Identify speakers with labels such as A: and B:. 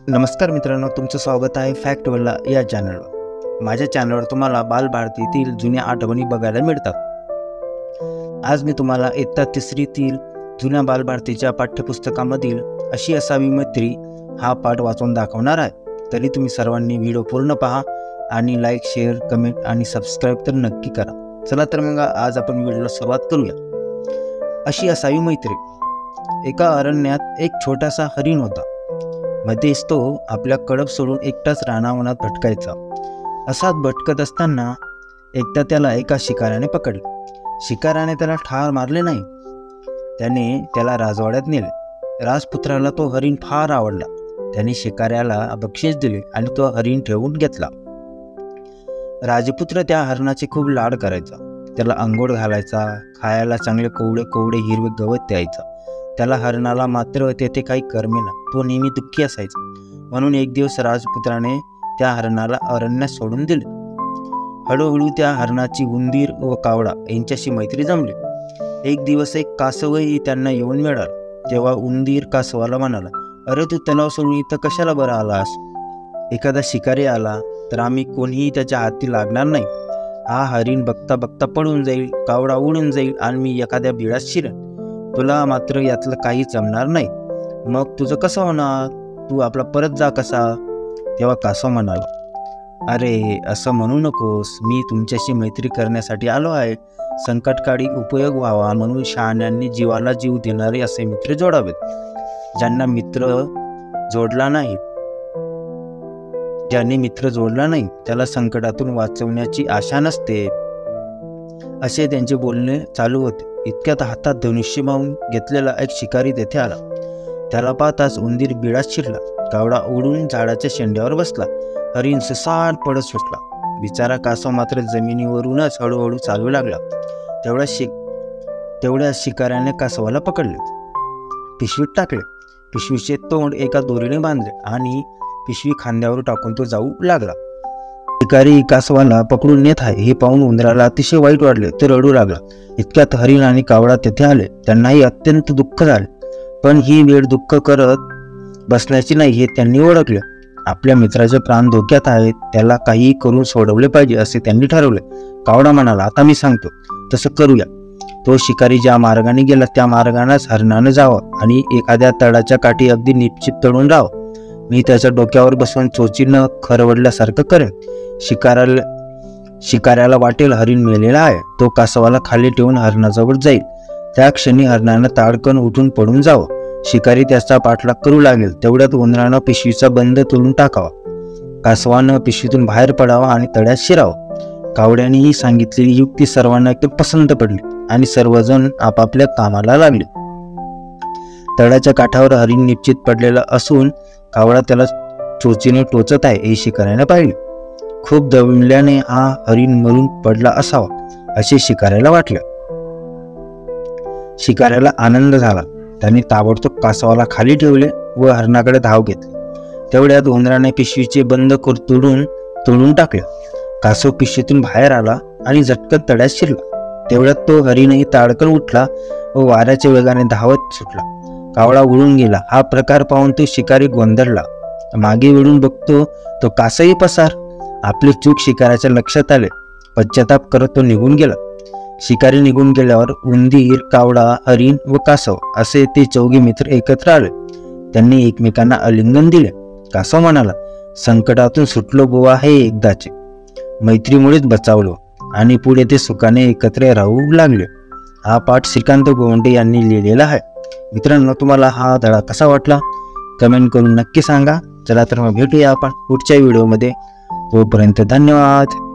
A: नमस्कार मित्रांनो, तुमचं स्वागत आहे फॅक्टवरला या चॅनलवर। माझ्या चॅनलवर तुम्हाला बालभारतीतील जुन्या आठवणी बघायला मिळतात। आज मी तुम्हाला इयत्ता तिसरीतील जुन्या बालभारतीच्या पाठ्यपुस्तकामधील अशी असावी मैत्री हा पाठ वाचून दाखवणार आहे। तरी तुम्ही सर्वांनी व्हिडिओ पूर्ण पहा आणि लाईक, शेअर, कमेंट आणि सबस्क्राईब तर नक्की करा। चला तर मग आज आपण व्हिडिओला सुरुवात करूया। अशी असावी मैत्री। एका अरण्यात एक छोटासा हरिण होता। मध्येच तो आपल्या कळप सोडून एकटाच रानावनात भटकायचा। असाच भटकत असताना एकदा त्याला एका शिकाऱ्याने पकडले। शिकाऱ्याने त्याला ठार मारले नाही, त्याने त्याला राजवाड्यात नेले। राजपुत्राला तो हरिण फार आवडला। त्याने शिकाऱ्याला बक्षीस दिले आणि तो हरिण ठेवून घेतला। राजपुत्र त्या हरणाचे खूप लाड करायचा। त्याला अंघोळ घालायचा, खायला चांगले कोवळे कोवळे हिरवे गवत द्यायचा। त्याला हरणाला मात्र तेथे काही करमेना, तो नेहमी दुःखी असायचा। म्हणून एक दिवस राजपुत्राने त्या हरणाला अरण्यात सोडून दिले। हळूहळू त्या हरणाची उंदीर व कावळा यांच्याशी मैत्री जमली। एक दिवस एक कासवही त्यांना येऊन मिळाला। तेव्हा उंदीर कासवाला म्हणाला, अरे तू तलाव सोडून इथं कशाला बरं आलास? एखादा शिकारी आला तर आम्ही कोणीही त्याच्या हाती लागणार नाही। हा हरिण बघता बघता पळून जाईल, कावळा उडून जाईल आणि मी एखाद्या बिळात शिरेन। तुला मात्र यातलं काही जमणार नाही। मग तुझं कसं होणार? तू आपला परत जा कसा? तेव्हा कासव म्हणाला, अरे असं म्हणू नकोस, मी तुमच्याशी मैत्री करण्यासाठी आलो आहे। संकटकाळी उपयोग व्हावा म्हणून शहाण्यांनी जीवाला जीव देणारे असे मित्र जोडावेत। ज्यांनी मित्र जोडला नाही त्याला संकटातून वाचवण्याची आशा नसते। असे त्यांचे बोलणे चालू होते। इतक्यात हातात धनुष्य बाहून घेतलेला एक शिकारी तेथे आला। त्याला पाहताच उंदीर बिळात शिरला, कावळा उडून झाडाच्या शेंड्यावर बसला, हरिण सुसाट पडत सुटला। बिचारा कासव मात्र जमिनीवरूनच हळूहळू चालू लागला। तेवढ्या शिकाऱ्याने कासवाला पकडले, पिशवीत टाकले। पिशवीचे तोंड एका दोरीने बांधले आणि पिशवी खांद्यावर टाकून तो जाऊ लागला। शिकारी कासवाला पकडून नेत आहे हे पाहून उंदराला अतिशय वाईट वाटले, तो रडू लागला। इतक्यात हरिण आणि कावळा तेथे आले। त्यांनाही अत्यंत दुःख झाले, पण ही वेळ दुःख करत बसण्याची नाही हे त्यांनी ओळखले। आपल्या मित्राचे प्राण धोक्यात आहेत, त्याला काही करून सोडवले पाहिजे असे त्यांनी ठरवले। कावळा म्हणाला, आता मी सांगतो तसं करूया। तो शिकारी ज्या मार्गाने गेला त्या मार्गानेच हरणाने जावं आणि एखाद्या तळाच्या काठी अगदी निश्चित तळून राहावं। मी त्याच्या डोक्यावर बसवून चोचीनं खरवडल्यासारखं करेन। शिकाऱ्याला वाटेल हरिण मेलेला आहे, तो कासवाला खाली ठेवून हरणाजवळ जाईल। त्या क्षणी हरणानं ताडकन उठून पडून जावं। शिकारी त्याचा पाठलाग करू लागेल। तेवढ्यात उंदरानं पिशवीचा बंद तोडून टाकावा, कासवानं पिशवीतून बाहेर पडावा आणि तळ्यात शिरावं। कावड्याने ही सांगितलेली युक्ती सर्वांना एकदम पसंत पडली आणि सर्वजण आपापल्या कामाला लागले। तळ्याच्या काठावर हरिण निश्चित पडलेला असून कावळा त्याला चोचीने टोचत आहे हे शिकाऱ्याने पाहिले। खूप दमल्याने हा हरिण मरून पडला असावा असे शिकाऱ्याला वाटले। शिकाऱ्याला आनंद झाला। त्याने ताबडतोब कासवाला खाली ठेवले व हरणाकडे धाव घेतली। तेवढ्यात उंदराने पिशवीचे बंद तोडून टाकले। कासव पिशवीतून बाहेर आला आणि झटकन तळ्यात शिरला। तेवढ्यात तो हरिणही ताडकन उठला व वाऱ्याच्या वेगाने धावत सुटला। कावळा उडून गेला। हा प्रकार पाहून तो शिकारी गोंधळला। मागे वळून बघतो तो कासवही पसार। आपली चूक शिकाऱ्याच्या लक्षात आले। पश्चाताप करत तो निघून गेला। शिकारी निघून गेल्यावर उंदीर, कावळा, हरिण व कासव असे ते चौघे मित्र एकत्र आले। त्यांनी एकमेकांना आलिंगन दिले। कासव म्हणाला, संकटातून सुटलो बुवा हे एकदाचे, मैत्रीमुळेच बचावलो आणि पुढे ते सुखाने एकत्र राहू लागले। हा पाठ श्रीकांत गोवंडे यांनी लिहिलेला आहे। मित्रांनो, तुम्हाला हा धडा कसा वाटला कमेंट करून नक्की सांगा। चला तर मग भेटूया आपण पुढच्या व्हिडिओमध्ये। तोपर्यंत धन्यवाद।